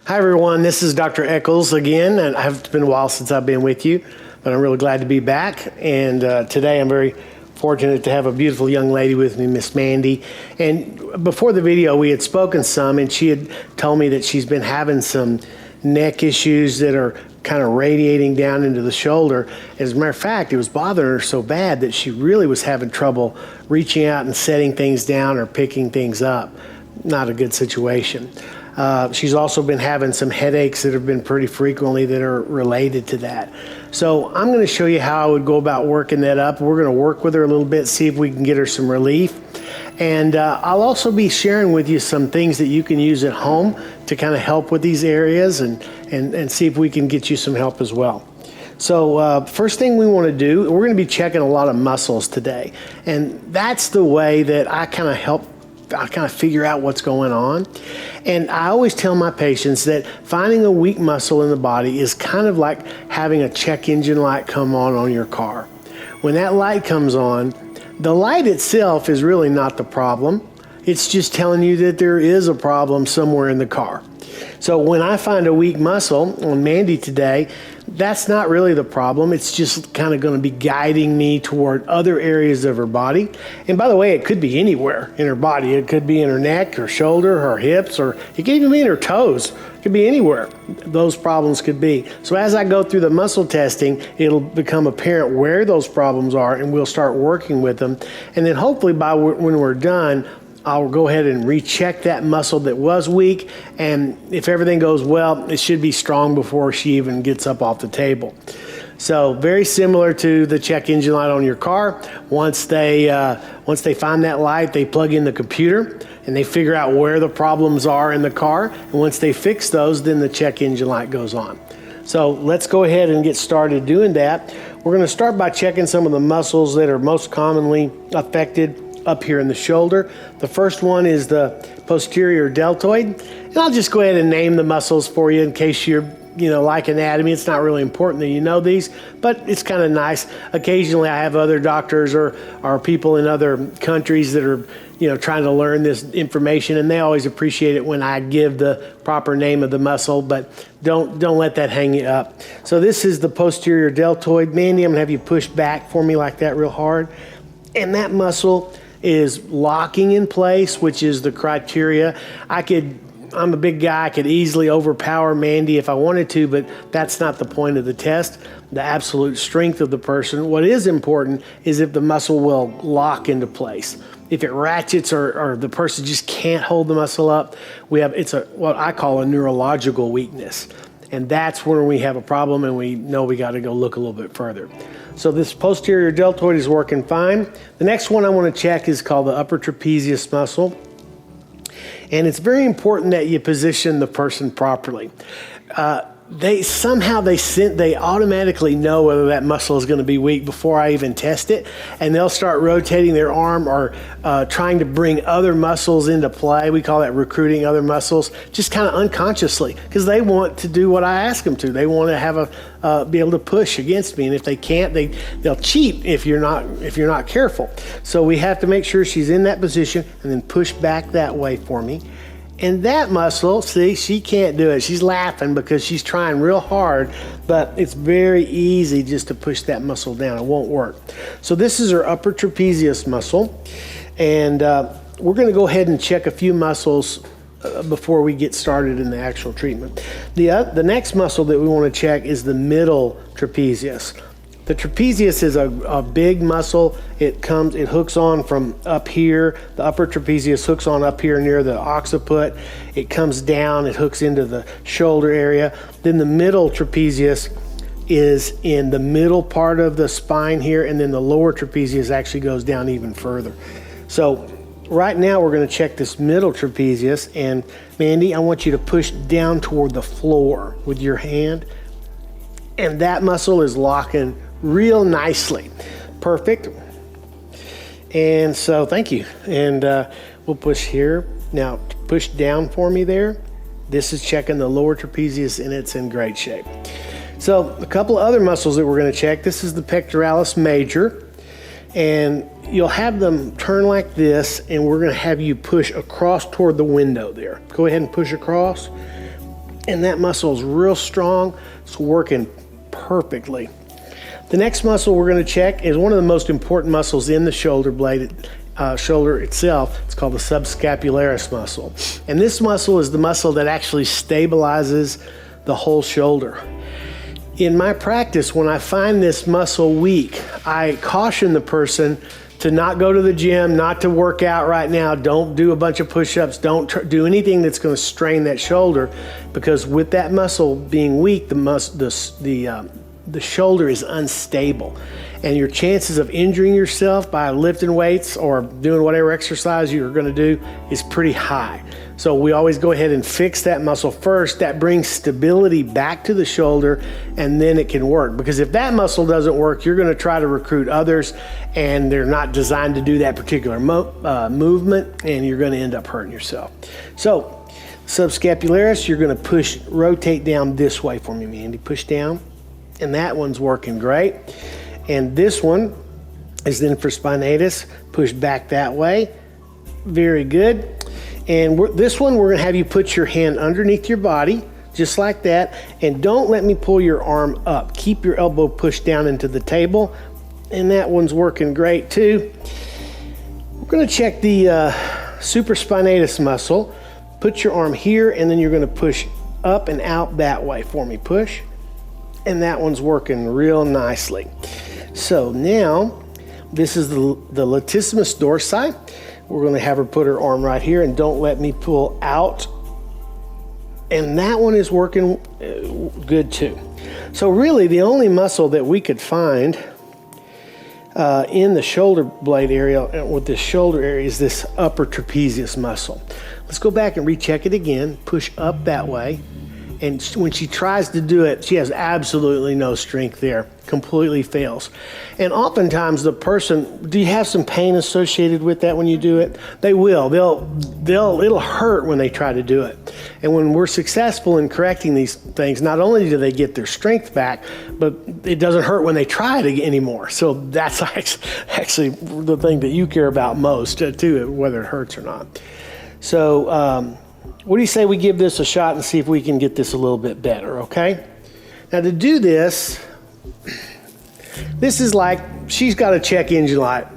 Hi everyone, this is Dr. Echols again, and it's been a while since I've been with you, but I'm really glad to be back. And today I'm very fortunate to have a beautiful young lady with me, Miss Mandy. And before the video, we had spoken some, and she had told me that she's been having some neck issues that are kind of radiating down into the shoulder. As a matter of fact, it was bothering her so bad that she really was having trouble reaching out and setting things down or picking things up. Not a good situation. She's also been having some headaches that have been pretty frequently that are related to that. So I'm going to show you how I would go about working that up. We're going to work with her a little bit, see if we can get her some relief. And I'll also be sharing with you some things that you can use at home to kind of help with these areas and see if we can get you some help as well. So first thing we want to do, we're going to be checking a lot of muscles today. And that's the way that I kind of figure out what's going on. And I always tell my patients that finding a weak muscle in the body is kind of like having a check engine light come on your car. When that light comes on, the light itself is really not the problem. It's just telling you that there is a problem somewhere in the car. So when I find a weak muscle on Mandy today, that's not really the problem. It's just kind of going to be guiding me toward other areas of her body. And by the way, it could be anywhere in her body. It could be in her neck, her shoulder, her hips, or it could even be in her toes. It could be anywhere those problems could be. So as I go through the muscle testing, it'll become apparent where those problems are, and we'll start working with them. And then hopefully when we're done, I'll go ahead and recheck that muscle that was weak, and if everything goes well, it should be strong before she even gets up off the table. So very similar to the check engine light on your car. Once they find that light, they plug in the computer and they figure out where the problems are in the car. And once they fix those, then the check engine light goes on. So let's go ahead and get started doing that. We're going to start by checking some of the muscles that are most commonly affected up here in the shoulder. The first one is the posterior deltoid. And I'll just go ahead and name the muscles for you in case you're, like anatomy. It's not really important that you know these, but it's kind of nice. Occasionally I have other doctors or people in other countries that are, trying to learn this information, and they always appreciate it when I give the proper name of the muscle, but don't let that hang you up. So this is the posterior deltoid. Mandy, I'm gonna have you push back for me like that real hard. And that muscle is locking in place, which is the criteria. I'm a big guy, I could easily overpower Mandy if I wanted to, but that's not the point of the test. The absolute strength of the person. What is important is if the muscle will lock into place. If it ratchets or the person just can't hold the muscle up, it's what I call a neurological weakness. And that's where we have a problem, and we know we got to go look a little bit further. So this posterior deltoid is working fine. The next one I want to check is called the upper trapezius muscle. And it's very important that you position the person properly. They automatically know whether that muscle is going to be weak before I even test it, and they'll start rotating their arm or trying to bring other muscles into play. We call that recruiting other muscles, just kind of unconsciously, because they want to do what I ask them to. They want to have be able to push against me, and if they can't, they'll cheat if you're not careful. So we have to make sure she's in that position and then push back that way for me. And that muscle, see, she can't do it. She's laughing because she's trying real hard, but it's very easy just to push that muscle down. It won't work. So this is her upper trapezius muscle. And we're going to go ahead and check a few muscles before we get started in the actual treatment. The next muscle that we want to check is the middle trapezius. The trapezius is a big muscle. It hooks on from up here. The upper trapezius hooks on up here near the occiput. It comes down, it hooks into the shoulder area. Then the middle trapezius is in the middle part of the spine here, and then the lower trapezius actually goes down even further. So right now we're going to check this middle trapezius, and Mandy, I want you to push down toward the floor with your hand, and that muscle is locking real nicely. Perfect. And so thank you. And we'll push here. Now push down for me there. This is checking the lower trapezius, and it's in great shape. So a couple of other muscles that we're going to check. This is the Pectoralis Major. And you'll have them turn like this, and we're going to have you push across toward the window there. Go ahead and push across. And that muscle is real strong. It's working perfectly. The next muscle we're going to check is one of the most important muscles in the shoulder blade, shoulder itself. It's called the subscapularis muscle. And this muscle is the muscle that actually stabilizes the whole shoulder. In my practice, when I find this muscle weak, I caution the person to not go to the gym, not to work out right now. Don't do a bunch of push-ups. Don't do anything that's going to strain that shoulder, because with that muscle being weak, the shoulder is unstable, and your chances of injuring yourself by lifting weights or doing whatever exercise you're going to do is pretty high. So we always go ahead and fix that muscle first. That brings stability back to the shoulder, and then it can work. Because if that muscle doesn't work, you're going to try to recruit others, and they're not designed to do that particular movement, and you're going to end up hurting yourself. So subscapularis, you're going to rotate down this way for me, Mandy. Push down, and that one's working great. And this one is the infraspinatus. Push back that way. Very good. And this one, we're going to have you put your hand underneath your body, just like that. And don't let me pull your arm up. Keep your elbow pushed down into the table. And that one's working great too. We're going to check the supraspinatus muscle. Put your arm here, and then you're going to push up and out that way for me. Push. And that one's working real nicely. So now, this is the latissimus dorsi. We're going to have her put her arm right here, and don't let me pull out. And that one is working good too. So really, the only muscle that we could find in the shoulder blade area with this shoulder area is this upper trapezius muscle. Let's go back and recheck it again. Push up that way. And when she tries to do it, she has absolutely no strength there, completely fails. And oftentimes the person, do you have some pain associated with that when you do it? They will. It'll hurt when they try to do it. And when we're successful in correcting these things, not only do they get their strength back, but it doesn't hurt when they try it anymore. So that's actually the thing that you care about most too, whether it hurts or not. So, what do you say we give this a shot and see if we can get this a little bit better, okay? Now to do this is like she's got a check engine light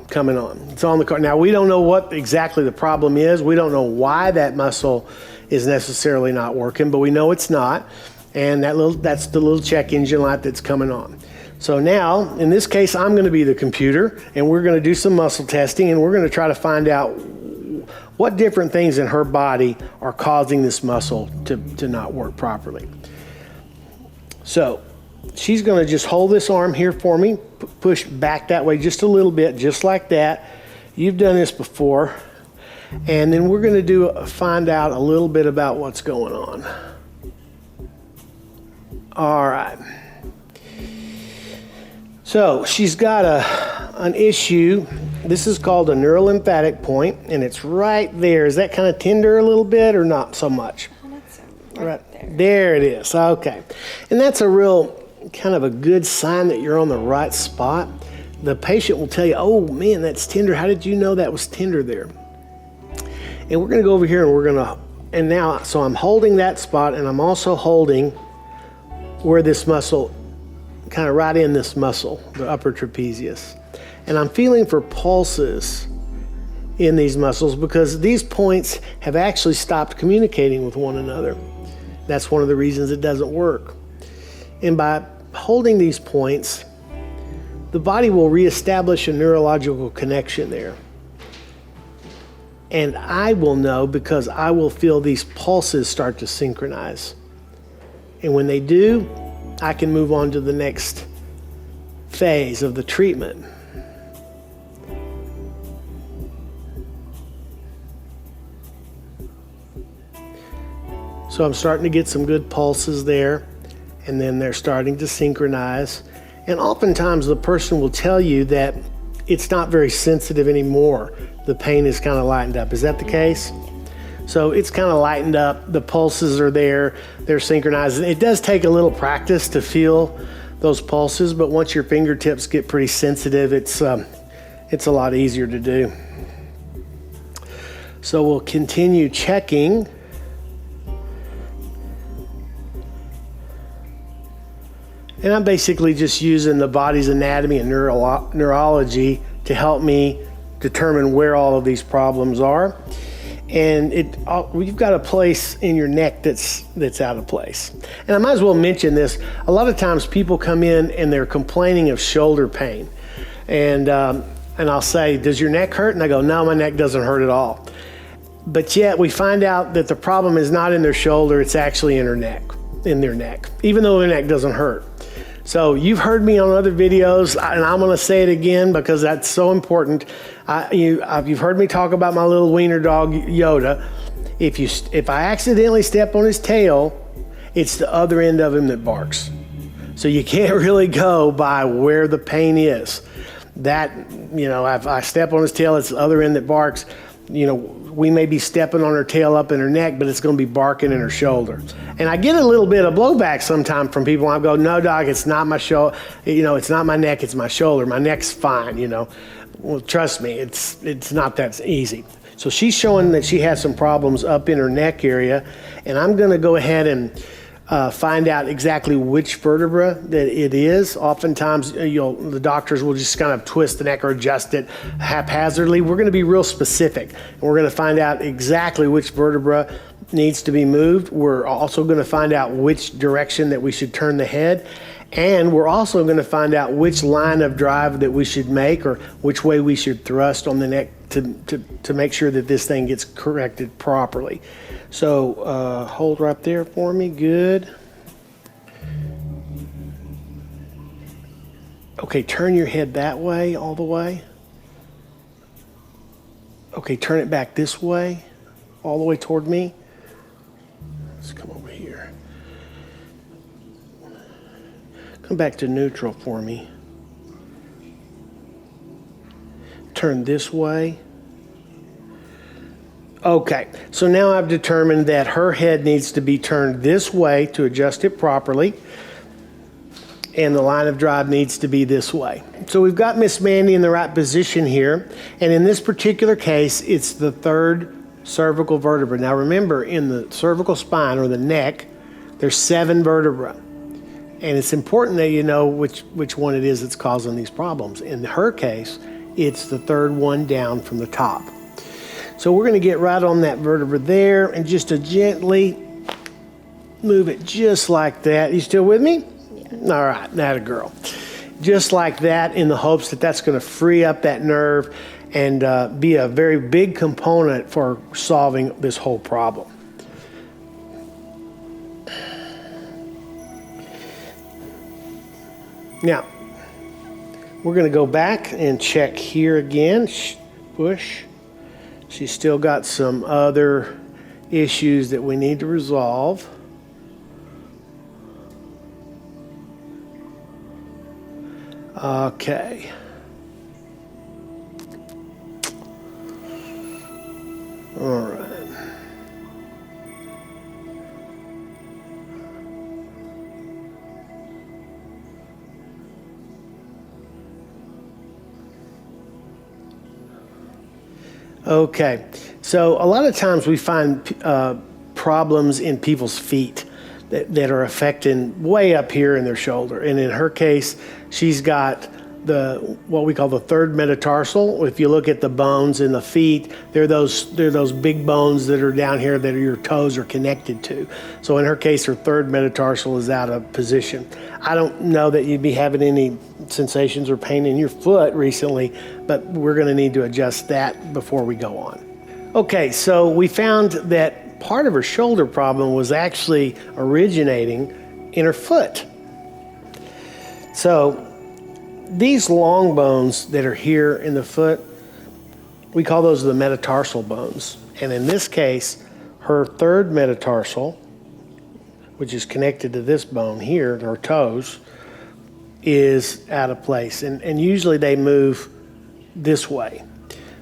coming on. It's on the car. Now we don't know what exactly the problem is. We don't know why that muscle is necessarily not working, but we know it's not. And that's the little check engine light that's coming on. So now, in this case, I'm going to be the computer, and we're going to do some muscle testing, and we're going to try to find out what different things in her body are causing this muscle to not work properly. So she's going to just hold this arm here for me, push back that way just a little bit, just like that. You've done this before. And then we're going to find out a little bit about what's going on. All right. So she's got an issue. This is called a neurolymphatic point, and it's right there. Is that kind of tender a little bit or not so much? That's right there. There it is. Okay. And that's a real kind of a good sign that you're on the right spot. The patient will tell you, oh man, that's tender. How did you know that was tender there? And we're going to go over here and now, so I'm holding that spot, and I'm also holding where this muscle, kind of right in this muscle, the upper trapezius. And I'm feeling for pulses in these muscles because these points have actually stopped communicating with one another. That's one of the reasons it doesn't work. And by holding these points, the body will reestablish a neurological connection there. And I will know because I will feel these pulses start to synchronize. And when they do, I can move on to the next phase of the treatment. So I'm starting to get some good pulses there, and then they're starting to synchronize. And oftentimes the person will tell you that it's not very sensitive anymore. The pain is kind of lightened up. Is that the case? So it's kind of lightened up. The pulses are there. They're synchronized. It does take a little practice to feel those pulses, but once your fingertips get pretty sensitive, it's a lot easier to do. So we'll continue checking And I'm basically just using the body's anatomy and neurology to help me determine where all of these problems are. And you've got a place in your neck that's out of place. And I might as well mention this. A lot of times people come in and they're complaining of shoulder pain. And I'll say, does your neck hurt? And they go, no, my neck doesn't hurt at all. But yet we find out that the problem is not in their shoulder, it's actually in their neck, even though their neck doesn't hurt. So you've heard me on other videos, and I'm going to say it again because that's so important. You've heard me talk about my little wiener dog, Yoda. If I accidentally step on his tail, it's the other end of him that barks. So you can't really go by where the pain is. If I step on his tail, it's the other end that barks. We may be stepping on her tail up in her neck, but it's going to be barking in her shoulder. And I get a little bit of blowback sometimes from people. I go, no, doc, it's not my shoulder. It's not my neck, it's my shoulder. My neck's fine, Well, trust me, it's not that easy. So she's showing that she has some problems up in her neck area, and I'm going to go ahead and find out exactly which vertebra that it is. Oftentimes, the doctors will just kind of twist the neck or adjust it haphazardly. We're going to be real specific, and we're going to find out exactly which vertebra needs to be moved. We're also going to find out which direction that we should turn the head, and we're also going to find out which line of drive that we should make or which way we should thrust on the neck to make sure that this thing gets corrected properly. So hold right there for me. Good. Okay, turn your head that way, all the way. Okay, turn it back this way, all the way toward me. Let's come over here. Come back to neutral for me. Turn this way. Okay, so now I've determined that her head needs to be turned this way to adjust it properly, and the line of drive needs to be this way. So we've got Miss Mandy in the right position here, and in this particular case, it's the third cervical vertebra. Now remember, in the cervical spine or the neck, there's 7 vertebrae, and it's important that you know which one it is that's causing these problems. In her case, it's the third one down from the top. So we're going to get right on that vertebra there and just to gently move it just like that. You still with me? Yeah. All right, that a girl. Just like that, in the hopes that that's going to free up that nerve and be a very big component for solving this whole problem. Now, we're going to go back and check here again. Push. She's still got some other issues that we need to resolve. Okay. All right. Okay, so a lot of times we find problems in people's feet that are affecting way up here in their shoulder. And in her case, she's got what we call the third metatarsal. If you look at the bones in the feet, they're those big bones that are down here that your toes are connected to. So in her case, her third metatarsal is out of position. I don't know that you'd be having any sensations or pain in your foot recently, but we're going to need to adjust that before we go on. Okay, so we found that part of her shoulder problem was actually originating in her foot. So these long bones that are here in the foot, we call those the metatarsal bones. And in this case, her third metatarsal, which is connected to this bone here, her toes, is out of place. And usually they move this way.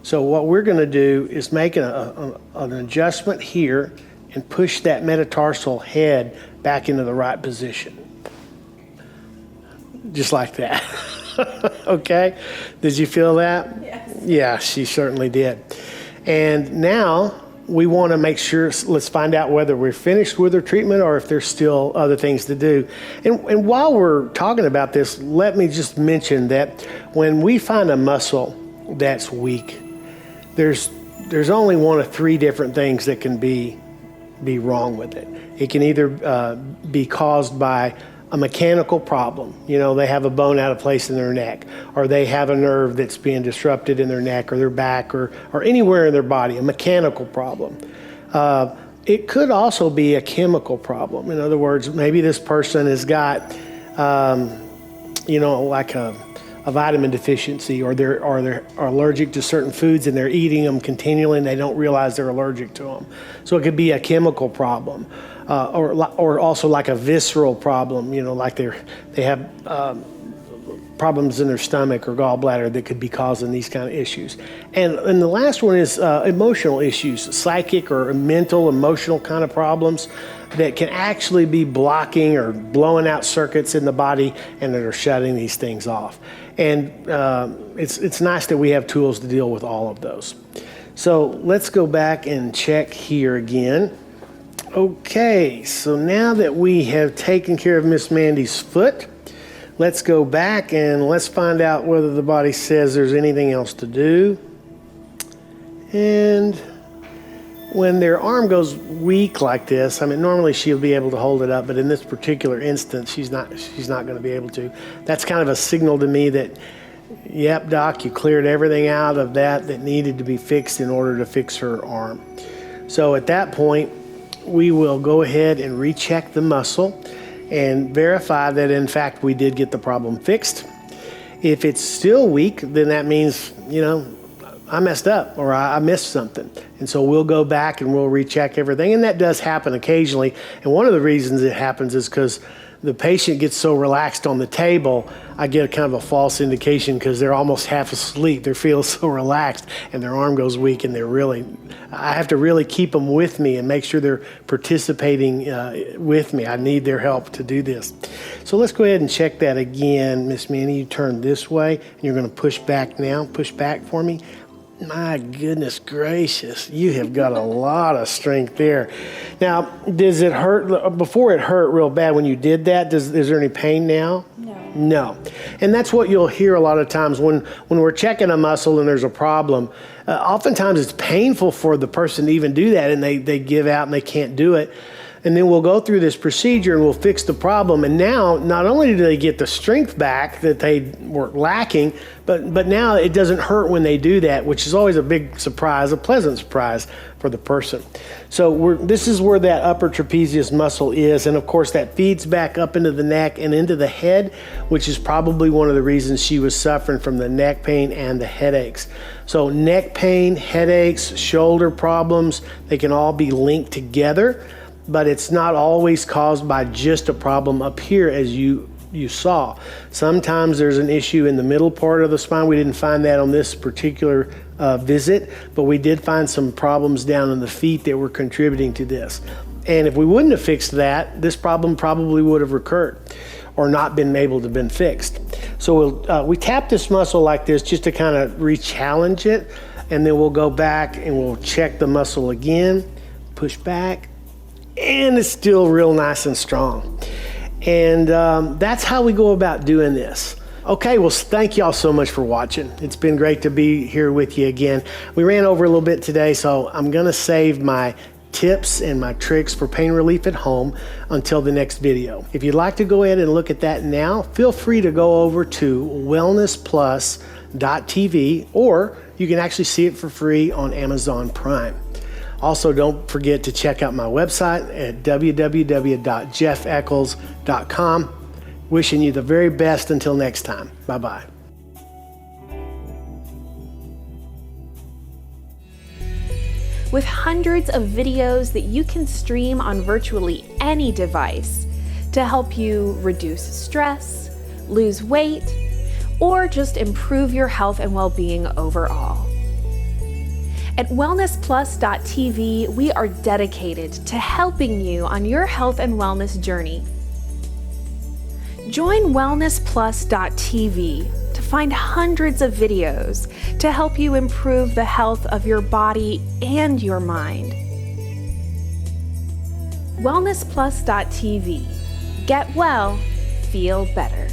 So what we're going to do is make an adjustment here and push that metatarsal head back into the right position. Just like that. Okay? Did you feel that? Yes. Yeah, she certainly did. And now we want to make sure, let's find out whether we're finished with our treatment or if there's still other things to do. And while we're talking about this, let me just mention that when we find a muscle that's weak, there's only one of three different things that can be wrong with it. It can either be caused by a mechanical problem. You know, they have a bone out of place in their neck, or they have a nerve that's being disrupted in their neck or their back or anywhere in their body, a mechanical problem. It could also be a chemical problem. In other words, maybe this person has got, like a vitamin deficiency, or they're allergic to certain foods and they're eating them continually and they don't realize they're allergic to them. So it could be a chemical problem. Or also like a visceral problem, like they have problems in their stomach or gallbladder that could be causing these kind of issues. And the last one is emotional issues, psychic or mental, emotional kind of problems that can actually be blocking or blowing out circuits in the body and that are shutting these things off. And it's nice that we have tools to deal with all of those. So let's go back and check here again. Okay, so now that we have taken care of Miss Mandy's foot, let's go back and let's find out whether the body says there's anything else to do. And when their arm goes weak like this, I mean, normally she'll be able to hold it up, but in this particular instance, she's not going to be able to. That's kind of a signal to me that, yep, doc, you cleared everything out of that needed to be fixed in order to fix her arm. So at that point, we will go ahead and recheck the muscle and verify that in fact we did get the problem fixed. If it's still weak, then that means, I messed up or I missed something. And so we'll go back and we'll recheck everything. And that does happen occasionally. And one of the reasons it happens is because the patient gets so relaxed on the table, I get kind of a false indication because they're almost half asleep. They feel so relaxed and their arm goes weak and I have to really keep them with me and make sure they're participating with me. I need their help to do this. So let's go ahead and check that again. Miss Manny, you turn this way and you're going to push back now. Push back for me. My goodness gracious, you have got a lot of strength there. Now, does it hurt? Before it hurt real bad when you did that, is there any pain now? No. And that's what you'll hear a lot of times when we're checking a muscle and there's a problem. Oftentimes it's painful for the person to even do that and they give out and they can't do it. And then we'll go through this procedure and we'll fix the problem. And now, not only do they get the strength back that they were lacking, but now it doesn't hurt when they do that, which is always a big surprise, a pleasant surprise for the person. So this is where that upper trapezius muscle is. And of course, that feeds back up into the neck and into the head, which is probably one of the reasons she was suffering from the neck pain and the headaches. So neck pain, headaches, shoulder problems, they can all be linked together. But it's not always caused by just a problem up here as you saw. Sometimes there's an issue in the middle part of the spine. We didn't find that on this particular visit, but we did find some problems down in the feet that were contributing to this. And if we wouldn't have fixed that, this problem probably would have recurred or not been able to have been fixed. So we tap this muscle like this just to kind of re-challenge it, and then we'll go back and we'll check the muscle again, push back, and it's still real nice and strong. And that's how we go about doing this. Okay, well, thank y'all so much for watching. It's been great to be here with you again. We ran over a little bit today, so I'm gonna save my tips and my tricks for pain relief at home until the next video. If you'd like to go ahead and look at that now, feel free to go over to wellnessplus.tv, or you can actually see it for free on Amazon Prime. Also, don't forget to check out my website at www.jeffechols.com. Wishing you the very best until next time. Bye-bye. With hundreds of videos that you can stream on virtually any device to help you reduce stress, lose weight, or just improve your health and well-being overall. At wellnessplus.tv, we are dedicated to helping you on your health and wellness journey. Join wellnessplus.tv to find hundreds of videos to help you improve the health of your body and your mind. WellnessPlus.tv. Get well, feel better.